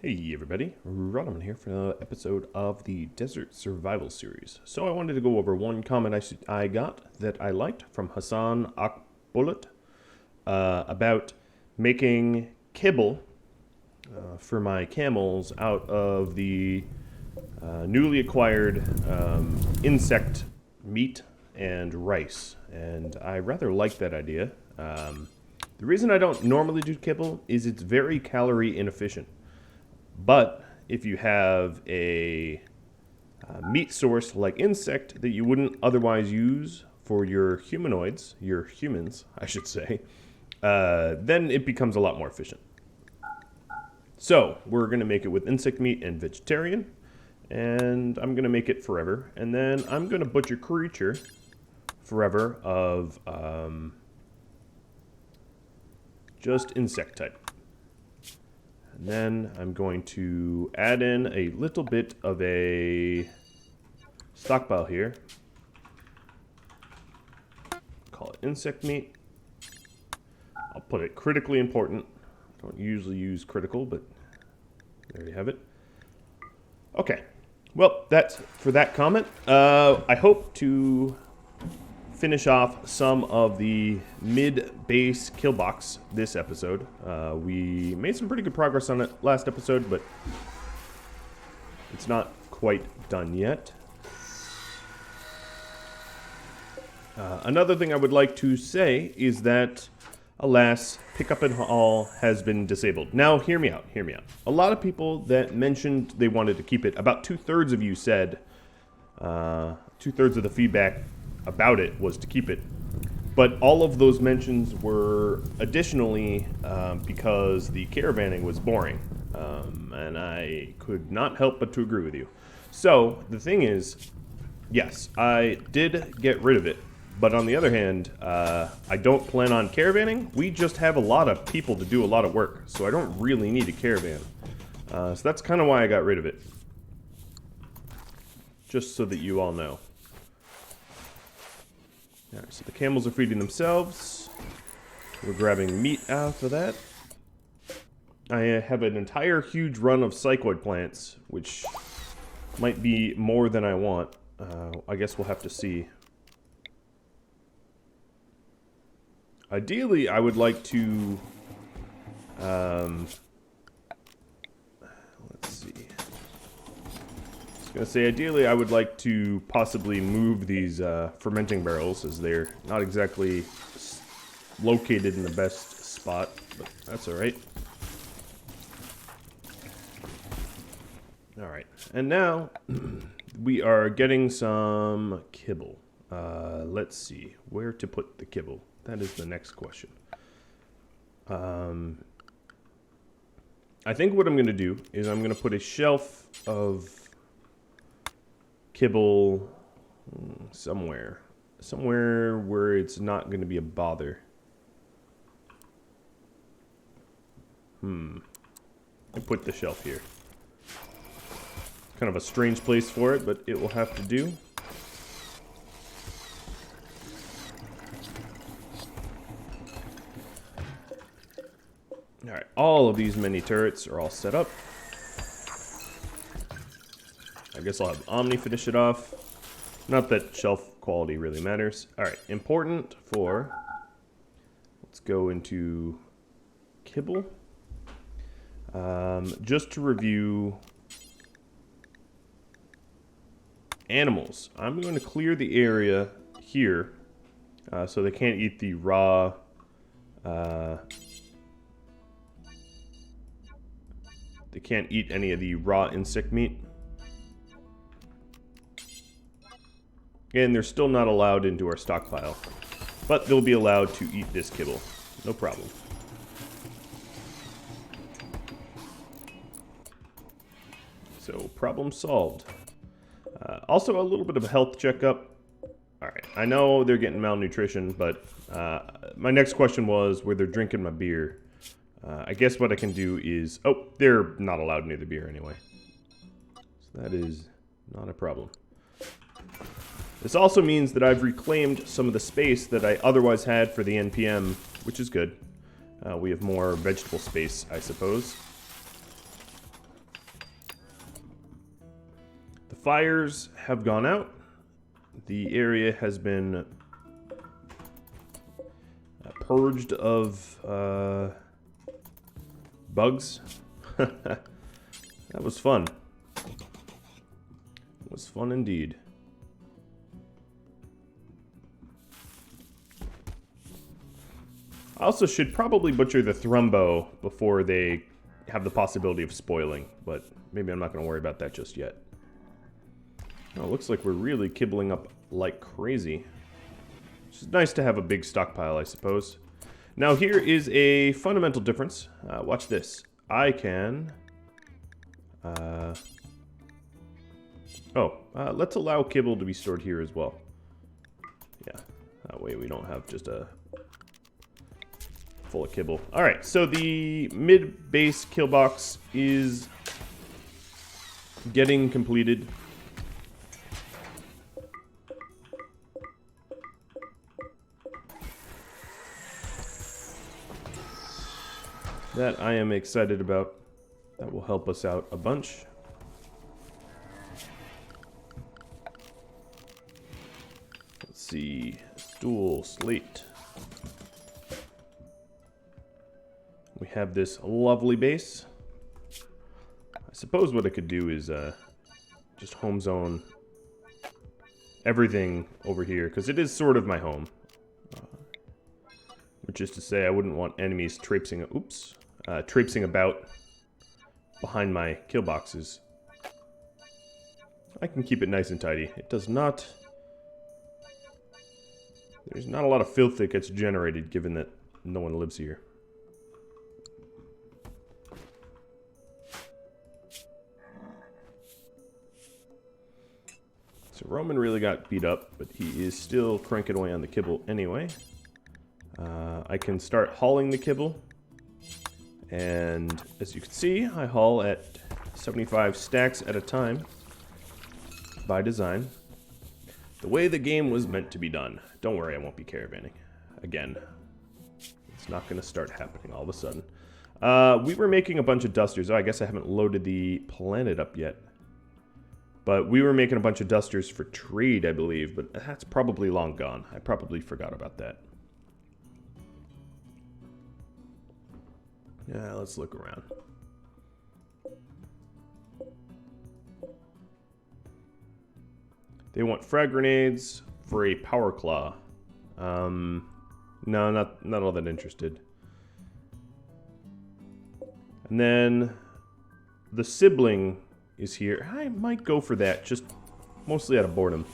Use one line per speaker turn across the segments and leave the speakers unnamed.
Hey everybody, Rodman here for another episode of the Desert Survival Series. So I wanted to go over one comment I got that I liked from Hassan Akbulut about making kibble for my camels out of the newly acquired insect meat and rice. And I rather like that idea. The reason I don't normally do kibble is it's very calorie inefficient. But if you have a meat source like insect that you wouldn't otherwise use for your humanoids, your humans, I should say, then it becomes a lot more efficient. So we're going to make it with insect meat and vegetarian, and I'm going to make it forever. And then I'm going to butcher creature forever of just insect type. And then I'm going to add in a little bit of a stockpile here. Call it insect meat. I'll put it critically important. I don't usually use critical, but there you have it. Okay. Well, that's for that comment. I hope to finish off some of the mid-base kill box this episode. We made some pretty good progress on it last episode, but it's not quite done yet. Another thing I would like to say is that, alas, pickup and haul has been disabled. Now, hear me out, hear me out. A lot of people that mentioned they wanted to keep it, about 2/3 of you said, 2/3 of the feedback about it was to keep it, but all of those mentions were additionally because the caravanning was boring, and I could not help but to agree with you. So the thing is, yes, I did get rid of it, but on the other hand, I don't plan on caravanning. We just have a lot of people to do a lot of work, so I don't really need a caravan. So that's kind of why I got rid of it, just so that you all know. Alright, so the camels are feeding themselves. We're grabbing meat out of that. I have an entire huge run of psychoid plants, which might be more than I want. I guess we'll have to see. Ideally, I would like to... let's see. I was going to say, ideally, I would like to possibly move these fermenting barrels, as they're not exactly located in the best spot, but that's alright. Alright, and now we are getting some kibble. Let's see, where to put the kibble? That is the next question. I think what I'm going to do is I'm going to put a shelf of kibble somewhere where it's not going to be a bother. I put the shelf here. Kind of a strange place for it, but it will have to do. Alright, all of these mini turrets are all set up. I guess I'll have Omni finish it off. Not that shelf quality really matters. Alright, important for... Let's go into kibble. Just to review... Animals. I'm going to clear the area here so they can't eat the raw... they can't eat any of the raw insect meat. And they're still not allowed into our stockpile. But they'll be allowed to eat this kibble. No problem. So, problem solved. Also, a little bit of a health checkup. Alright, I know they're getting malnutrition, but my next question was where they're drinking my beer. I guess what I can do is... Oh, they're not allowed near the beer anyway. So that is not a problem. This also means that I've reclaimed some of the space that I otherwise had for the NPM, which is good. We have more vegetable space, I suppose. fires have gone out. The area has been purged of bugs. That was fun. It was fun indeed. I also should probably butcher the Thrumbo before they have the possibility of spoiling, but maybe I'm not going to worry about that just yet. Oh, it looks like we're really kibbling up like crazy. Which is nice to have a big stockpile, I suppose. Now here is a fundamental difference. Watch this. I can... let's allow kibble to be stored here as well. Yeah, that way we don't have just a... full of kibble. Alright, so the mid-base kill box is getting completed. That I am excited about. That will help us out a bunch. Let's see. Stool, slate. We have this lovely base. I suppose what I could do is just home zone everything over here, because it is sort of my home. Which is to say I wouldn't want enemies traipsing about behind my kill boxes. I can keep it nice and tidy. It does not... There's not a lot of filth that gets generated given that no one lives here. So Roman really got beat up, but he is still cranking away on the kibble anyway. I can start hauling the kibble. And as you can see, I haul at 75 stacks at a time by design. The way the game was meant to be done. Don't worry, I won't be caravanning. Again. It's not going to start happening all of a sudden. We were making a bunch of dusters. Oh, I guess I haven't loaded the planet up yet. But we were making a bunch of dusters for trade, I believe. But that's probably long gone. I probably forgot about that. Yeah, let's look around. They want frag grenades for a power claw. No, not all that interested. And then the sibling is here. I might go for that, just mostly out of boredom.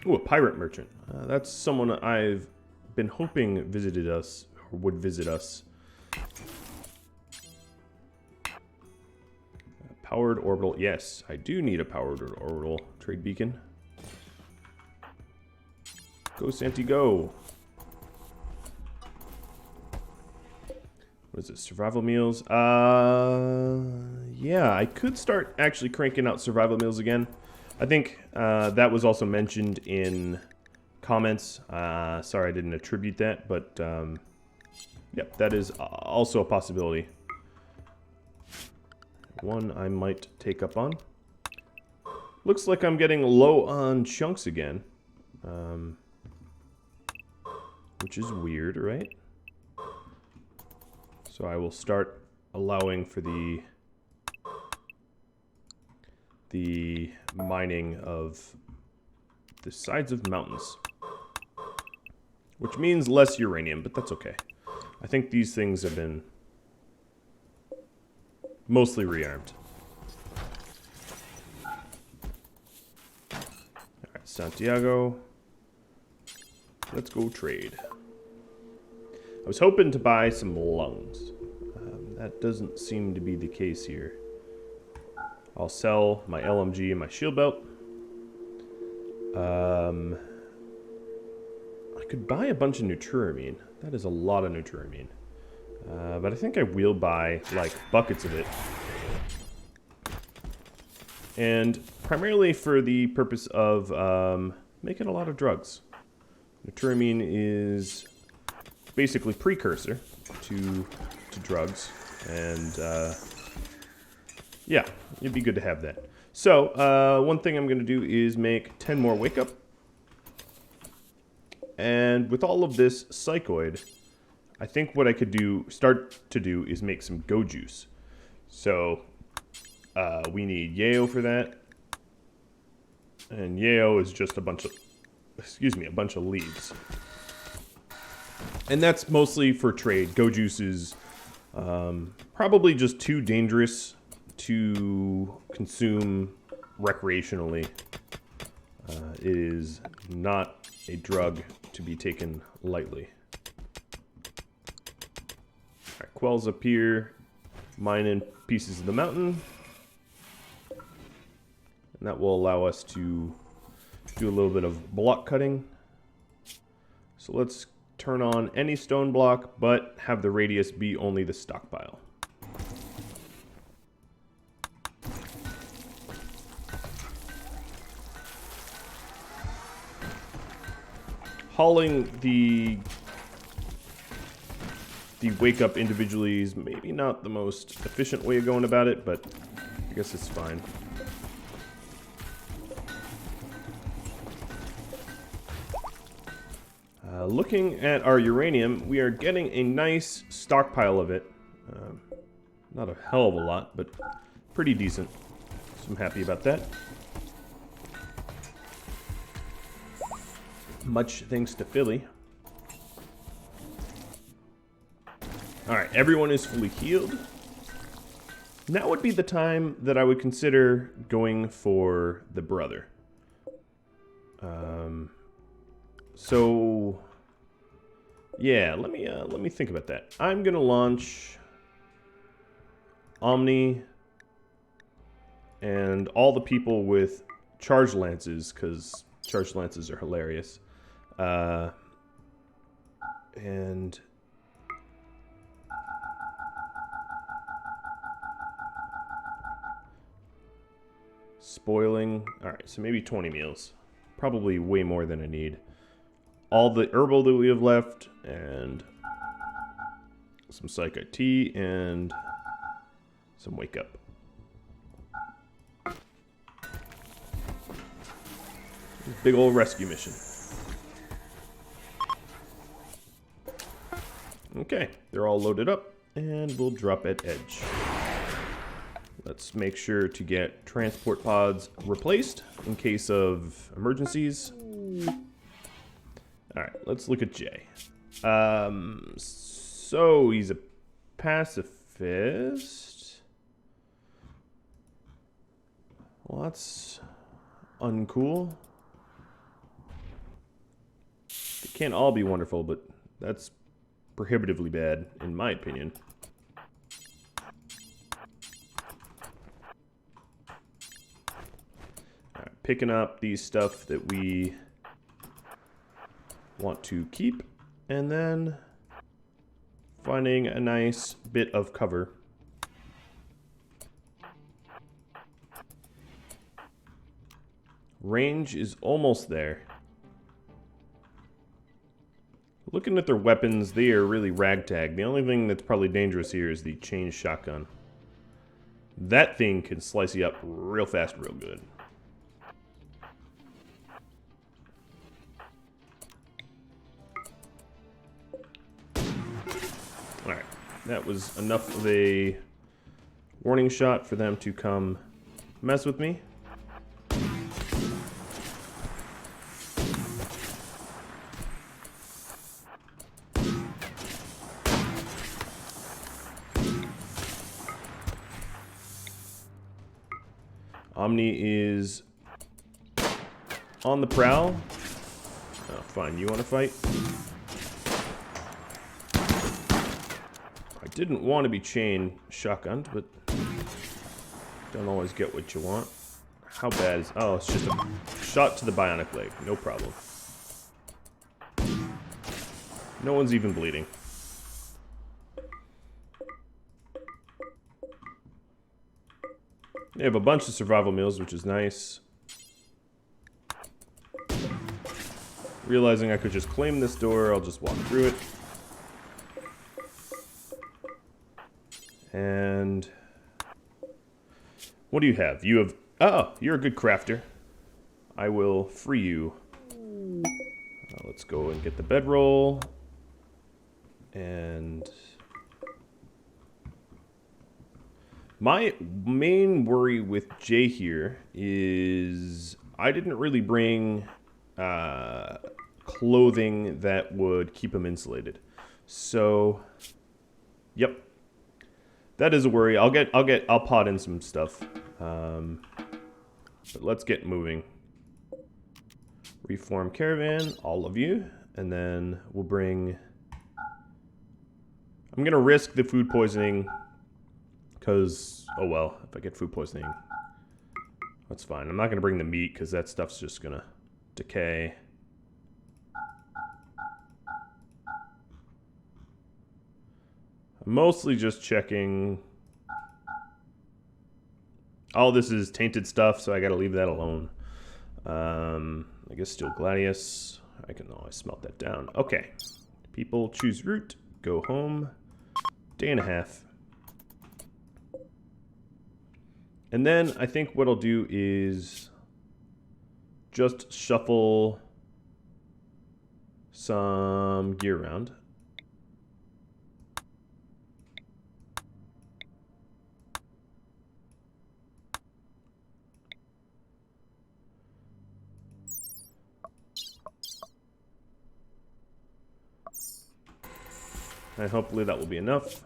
Ooh, a pirate merchant. That's someone I've been hoping visited us, or would visit us. Powered orbital. Yes, I do need a powered orbital trade beacon. Go, Santi, go. What is it? Survival meals? Yeah, I could start actually cranking out survival meals again. I think that was also mentioned in comments. Sorry I didn't attribute that, but yep, that is also a possibility. One I might take up on. Looks like I'm getting low on chunks again. Which is weird, right? So I will start allowing for the mining of the sides of mountains. Which means less uranium, but that's okay. I think these things have been mostly rearmed. Alright, Santiago. Let's go trade. I was hoping to buy some lungs. That doesn't seem to be the case here. I'll sell my LMG and my shield belt. I could buy a bunch of Nuturamine. That is a lot of Nuturamine. But I think I will buy, like, buckets of it. And primarily for the purpose of making a lot of drugs. Nuturamine is basically precursor to drugs, and yeah, it'd be good to have that. So one thing I'm going to do is make 10 more wake up, and with all of this psychoid, I think what I could start to do is make some go juice. So we need yayo for that, and yayo is just a bunch of leaves. And that's mostly for trade. Go juice is probably just too dangerous to consume recreationally. It is not a drug to be taken lightly. Alright, Quell's up here, mining pieces of the mountain. And that will allow us to do a little bit of block cutting. So let's turn on any stone block, but have the radius be only the stockpile. Hauling the wake up individually is maybe not the most efficient way of going about it, but I guess it's fine. Looking at our uranium, we are getting a nice stockpile of it. Not a hell of a lot, but pretty decent. So I'm happy about that. Much thanks to Philly. Alright, everyone is fully healed. Now would be the time that I would consider going for the brother. So yeah, let me think about that. I'm gonna launch Omni and all the people with charged lances, because charged lances are hilarious. And spoiling. Alright, so maybe 20 meals. Probably way more than I need. All the herbal that we have left, and some psych IT, and some wake up. Big old rescue mission. Okay, they're all loaded up, and we'll drop at edge. Let's make sure to get transport pods replaced in case of emergencies. Alright, let's look at Jay. So he's a pacifist. Well, that's uncool. They can't all be wonderful, but that's prohibitively bad, in my opinion. Alright, picking up these stuff that we want to keep, and then finding a nice bit of cover. Range is almost there. Looking at their weapons, they are really ragtag. The only thing that's probably dangerous here is the chain shotgun. That thing can slice you up real fast, real good. Alright, that was enough of a warning shot for them to come mess with me. Omni is on the prowl. Oh, fine, you want to fight? I didn't want to be chain shotgunned, but don't always get what you want. How bad is... Oh, it's just a shot to the bionic leg. No problem. No one's even bleeding. They have a bunch of survival meals, which is nice. Realizing I could just claim this door, I'll just walk through it. And what do you have? You have... Oh, you're a good crafter. I will free you. Let's go and get the bedroll. And... my main worry with Jay here is I didn't really bring clothing that would keep him insulated. So, yep, that is a worry. I'll pot in some stuff. But let's get moving. Reform caravan, all of you, and then we'll bring. I'm gonna risk the food poisoning. Because, oh well, if I get food poisoning, that's fine. I'm not going to bring the meat because that stuff's just going to decay. I'm mostly just checking. All this is tainted stuff, so I got to leave that alone. I guess still gladius. I can always smelt that down. Okay. People choose route, go home. Day and a half. And then I think what I'll do is just shuffle some gear around. And hopefully that will be enough.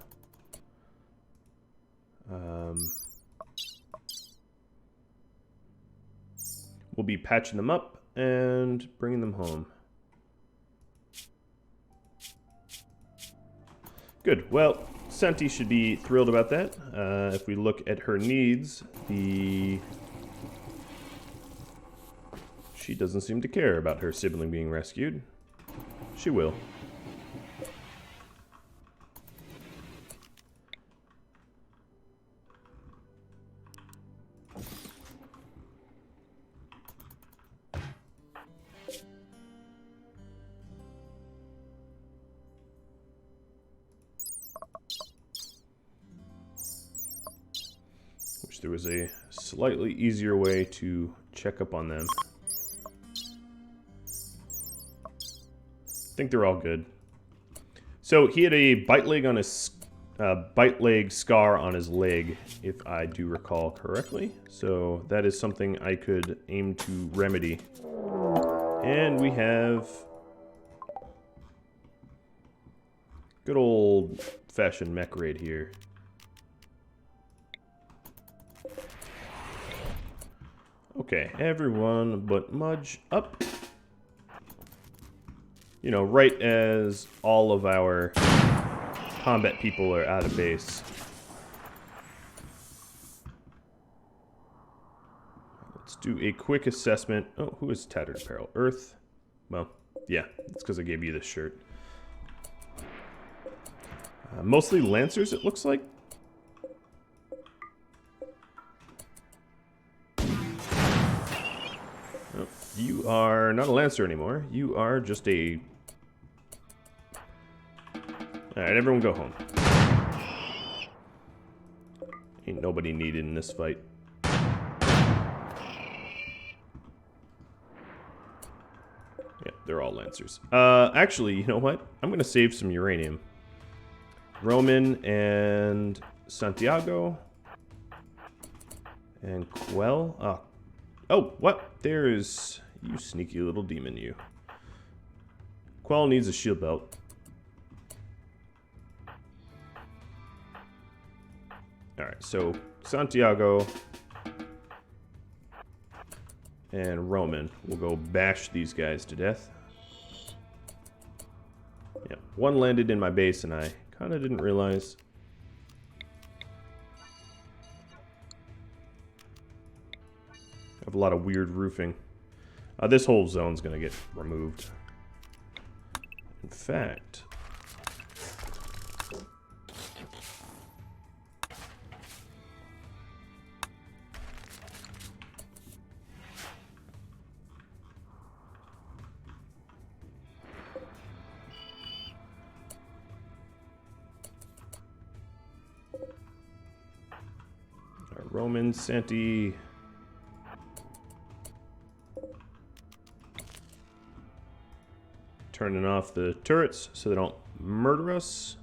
We'll be patching them up and bringing them home. Good. Well, Santi should be thrilled about that. If we look at her needs, she doesn't seem to care about her sibling being rescued. She will. There was a slightly easier way to check up on them. I think they're all good. So he had a bite leg scar on his leg, if I do recall correctly. So that is something I could aim to remedy. And we have good old-fashioned mech raid here. Okay, everyone but Mudge up. You know, right as all of our combat people are out of base. Let's do a quick assessment. Oh, who is tattered apparel? Earth? Well, yeah, it's because I gave you this shirt. Mostly Lancers, it looks like. You are not a Lancer anymore. You are just a... Alright, everyone go home. Ain't nobody needed in this fight. Yeah, they're all Lancers. Actually, you know what? I'm gonna save some uranium. Roman and Santiago. And Quell. Oh, what? There's... You sneaky little demon, you. Quell needs a shield belt. Alright, so Santiago and Roman will go bash these guys to death. Yeah, one landed in my base and I kind of didn't realize. I have a lot of weird roofing. This whole zone's gonna get removed. In fact... Roman, Santi. Turning off the turrets so they don't murder us.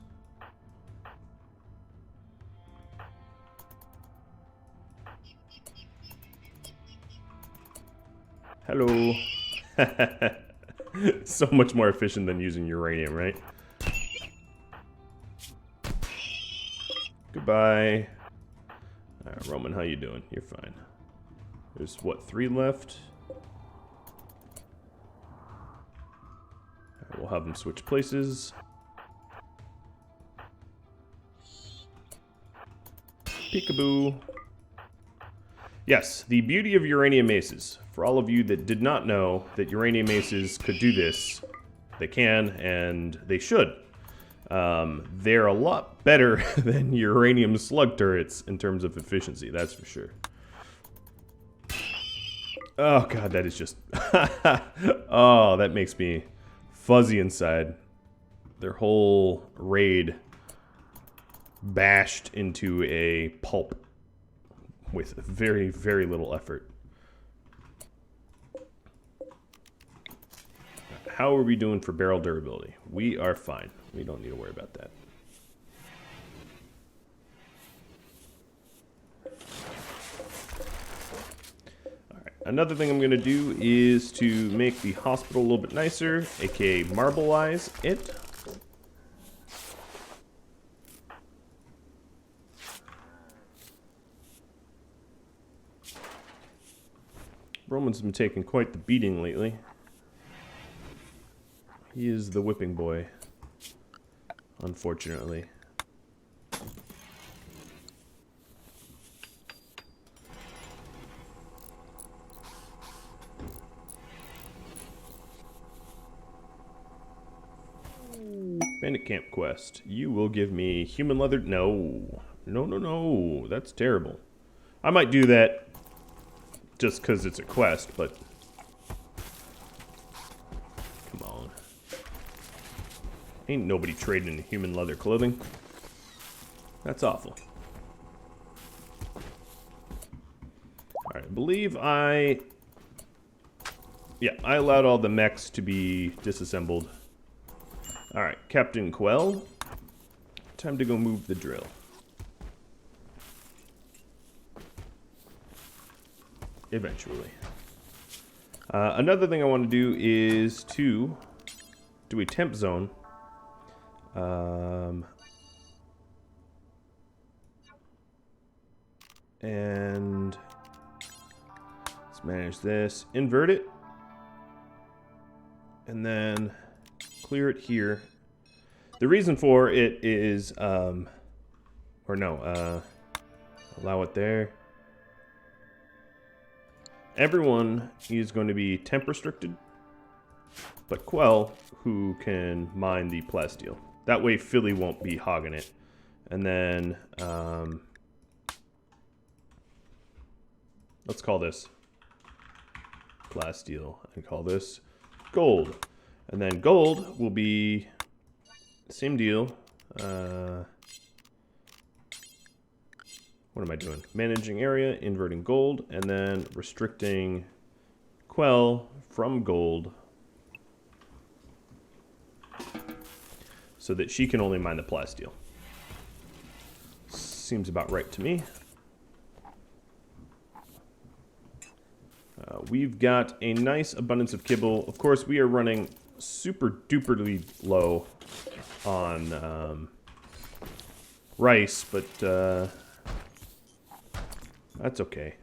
Hello. So much more efficient than using uranium, right? Goodbye. Alright, Roman, how you doing? You're fine. There's, what, 3 left? Alright, we'll have them switch places. Peekaboo. Yes, the beauty of uranium maces. For all of you that did not know that uranium maces could do this, they can and they should. They're a lot better than uranium slug turrets in terms of efficiency, that's for sure. Oh god, that is just... oh, that makes me fuzzy inside. Their whole raid bashed into a pulp with very, very little effort. How are we doing for barrel durability? We are fine. We don't need to worry about that. Alright, another thing I'm going to do is to make the hospital a little bit nicer, aka marbleize it. Roman's been taking quite the beating lately. He is the whipping boy, unfortunately. Bandit camp quest. You will give me human leather. No. No, no, no. That's terrible. I might do that just because it's a quest, but... come on. Ain't nobody trading in human leather clothing. That's awful. Alright, I believe I... yeah, I allowed all the mechs to be disassembled. Alright, Captain Quell. Time to go move the drill. Eventually. Another thing I want to do is to do a temp zone. And let's manage this. Invert it. And then clear it here. The reason for it is, allow it there. Everyone is going to be temp restricted, but Quell, who can mine the plasteel. That way Philly won't be hogging it. And then, let's call this plasteel and call this gold. And then gold will be the same deal. What am I doing? Managing area, inverting gold, and then restricting Quell from gold so that she can only mine the plasteel. Seems about right to me. We've got a nice abundance of kibble. Of course, we are running super duperly low on rice, but that's okay.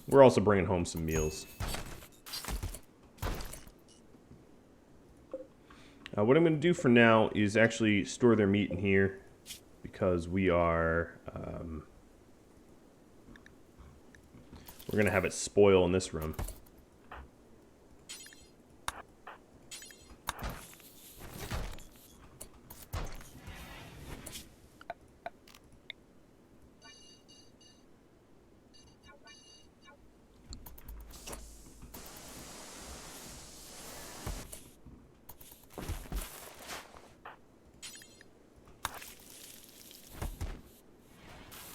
We're also bringing home some meals. What I'm going to do for now is actually store their meat in here because we are... we're going to have it spoil in this room.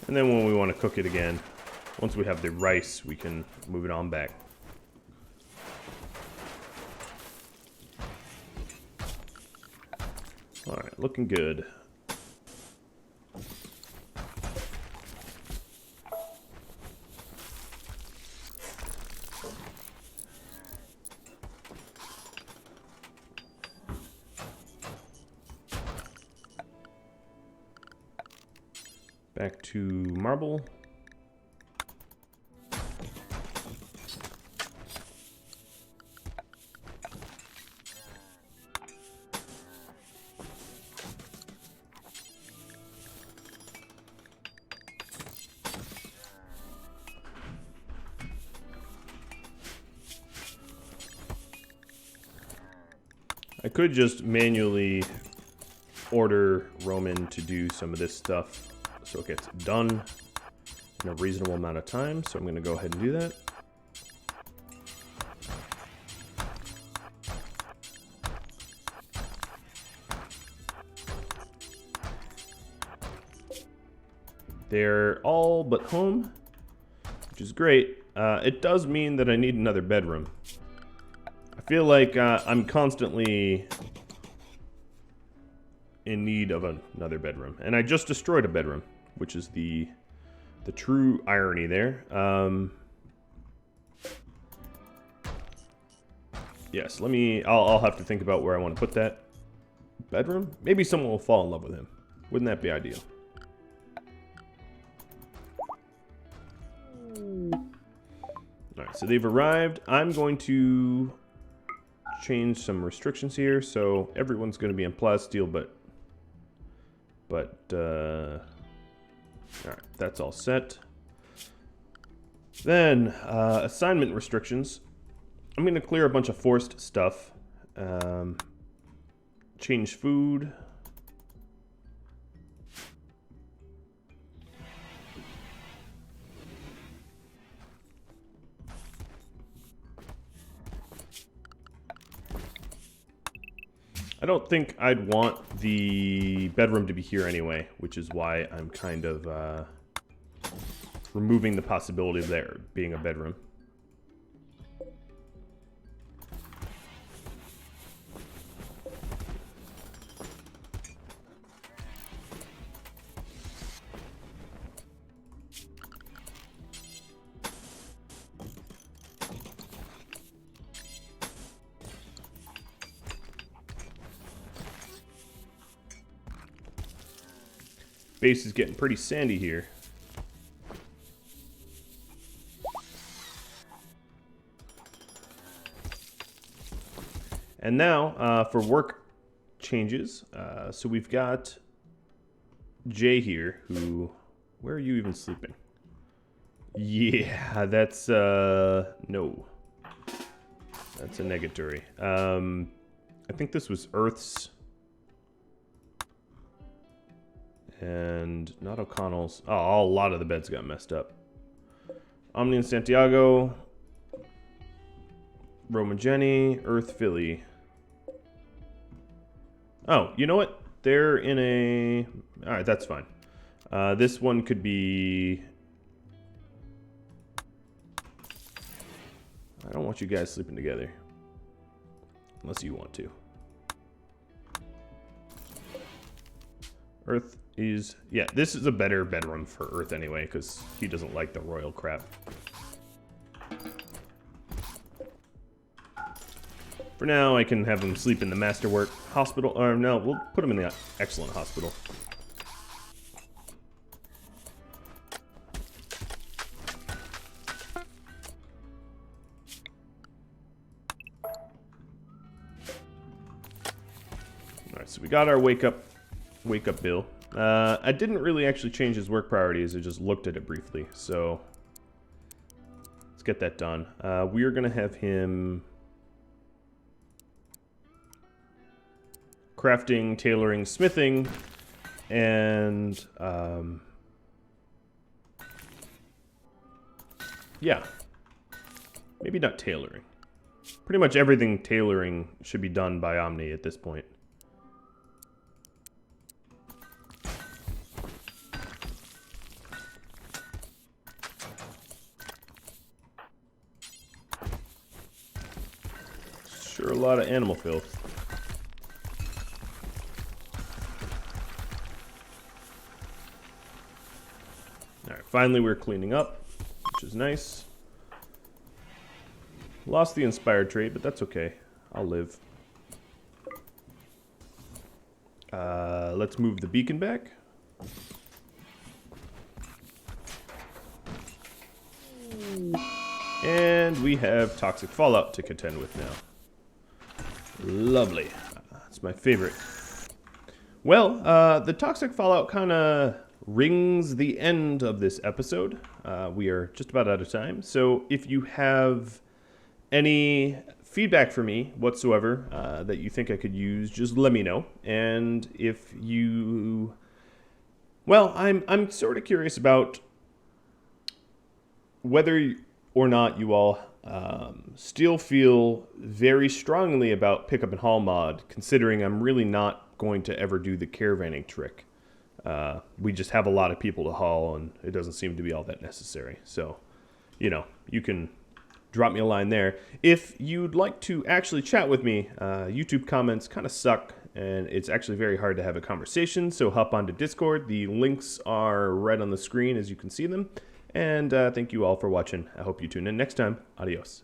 And then when we want to cook it again, once we have the rice, we can move it on back. Alright, looking good. Back to marble. I could just manually order Roman to do some of this stuff so it gets done in a reasonable amount of time, so I'm going to go ahead and do that. They're all but home, which is great. It does mean that I need another bedroom. I feel like I'm constantly in need of another bedroom, and I just destroyed a bedroom, which is the true irony there. Yes, I'll have to think about where I want to put that bedroom. Maybe someone will fall in love with him. Wouldn't that be ideal? Alright, so they've arrived. I'm going to change some restrictions here, so everyone's going to be in plasteel, but alright, that's all set. Then assignment restrictions. I'm going to clear a bunch of forced stuff. Change food. I don't think I'd want the bedroom to be here anyway, which is why I'm kind of removing the possibility of there being a bedroom. Base is getting pretty sandy here. And now for work changes. So we've got Jay here, who... Where are you even sleeping? Yeah, that's... no. That's a negatory. I think this was Earth's... And not O'Connell's. Oh, a lot of the beds got messed up. Omni and Santiago. Roma Jenny. Earth Philly. Oh, you know what? They're in a... Alright, that's fine. This one could be... I don't want you guys sleeping together. Unless you want to. Earth is... Yeah, this is a better bedroom for Earth anyway, because he doesn't like the royal crap. For now, I can have him sleep in the Masterwork Hospital. Or no, we'll put him in the Excellent Hospital. Alright, so we got our wake up bill. I didn't really actually change his work priorities, I just looked at it briefly, so let's get that done. We are going to have him crafting, tailoring, smithing, and yeah, maybe not tailoring. Pretty much everything tailoring should be done by Omni at this point. a lot of animal filth. Alright, finally we're cleaning up, which is nice. Lost the inspired trait, but that's okay. I'll live. Let's move the beacon back. And we have toxic fallout to contend with now. Lovely. That's my favorite. Well, the toxic fallout kind of rings the end of this episode. We are just about out of time. So if you have any feedback for me whatsoever that you think I could use, just let me know. And if you... Well, I'm sort of curious about whether or not you all still feel very strongly about pickup and haul mod, considering I'm really not going to ever do the caravanning trick. We just have a lot of people to haul, and it doesn't seem to be all that necessary. So, you know, you can drop me a line there. If you'd like to actually chat with me, YouTube comments kind of suck, and it's actually very hard to have a conversation, so hop onto Discord. The links are right on the screen as you can see them. And thank you all for watching. I hope you tune in next time. Adios.